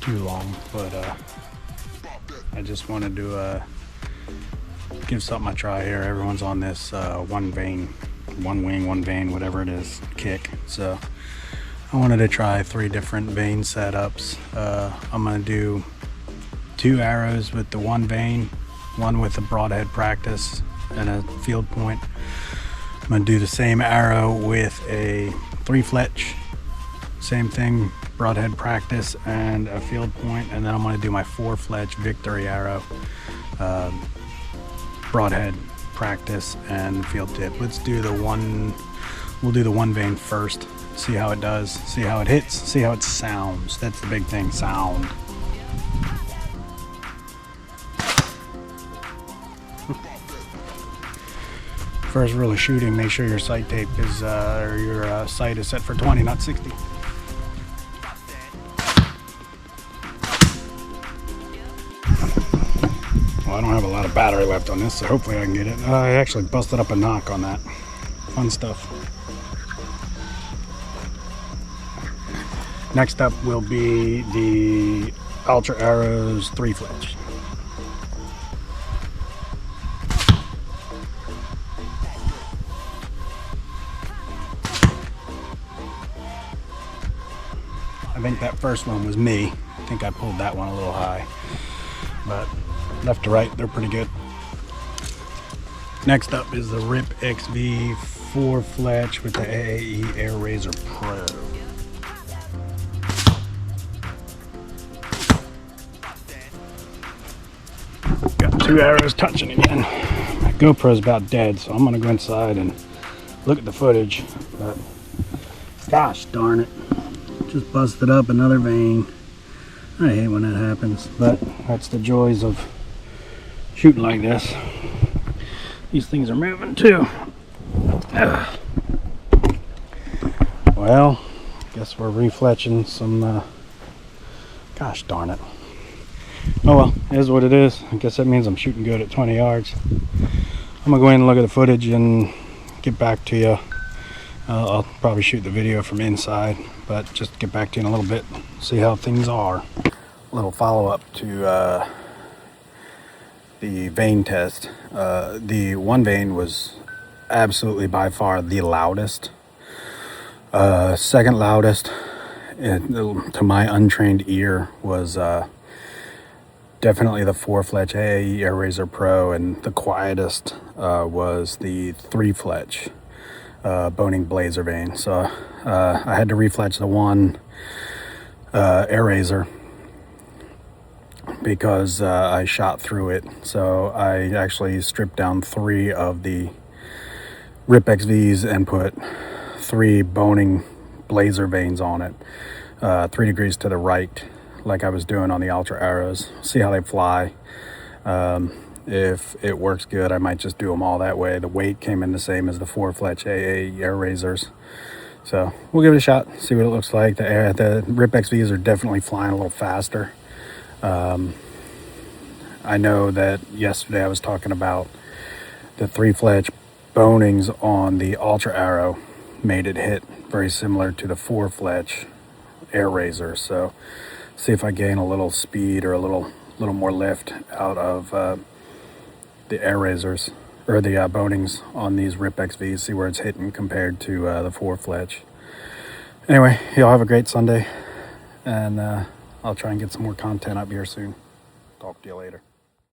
too long, but I just wanted to give something a try here. Everyone's on this one wing, one vein, whatever it is, kick. So I wanted to try 3 different vein setups. I'm gonna do 2 arrows with the one vein, one with a broadhead practice and a field point. I'm gonna do the same arrow with a 3 fletch, same thing, broadhead practice and a field point, and then I'm gonna do my 4 fletch victory arrow, broadhead practice and field tip. Let's do the one, we'll do the one vein first, see how it does, see how it hits, see how it sounds. That's the big thing, sound. First rule of shooting, make sure your sight tape is, or your sight is set for 20, not 60. Well, I don't have a lot of battery left on this, so hopefully I can get it. I actually busted up a knock on that. Fun stuff. Next up will be the Ultra Arrows 3 fletch. I think that first one was me. I think I pulled that one a little high, but left to right, they're pretty good. Next up is the RIP XV 4 fletch with the AAE Airazr Pro. Got 2 arrows touching again. My GoPro's about dead, so I'm gonna go inside and look at the footage, but gosh darn it. Just busted up another vein. I hate when that happens, but that's the joys of shooting like this. These things are moving too. Ugh. Well, guess we're refletching some, gosh darn it. Oh well, it is what it is. I guess that means I'm shooting good at 20 yards. I'm gonna go in and look at the footage and get back to you. I'll probably shoot the video from inside, but just get back to you in a little bit, see how things are. A little follow-up to the vein test. The one vein was absolutely by far the loudest. Second loudest, to my untrained ear, was definitely the 4 fletch AAE Airazr Pro, and the quietest was the 3 fletch Bohning Blazerwas vein. So I had to refletch the one Airazr because I shot through it. So I actually stripped down 3 of the RIP XVs and put 3 Bohning Blazerwas veins on it, 3 degrees to the right, like I was doing on the Ultra Arrows. See how they fly. If it works good, I might just do them all that way. The weight came in the same as the 4 fletch AAE Airazrs. So we'll give it a shot, see what it looks like. The RIP XVs are definitely flying a little faster. I know that yesterday I was talking about the 3 fletch Bohnings on the Ultra Arrow made it hit very similar to the 4 fletch Airazr. So see if I gain a little speed or a little more lift out of the Airazrs, or the Bohnings on these RIP XVs, see where it's hitting compared to the 4 fletch. Anyway, y'all have a great Sunday, and I'll try and get some more content up here soon. Talk to you later.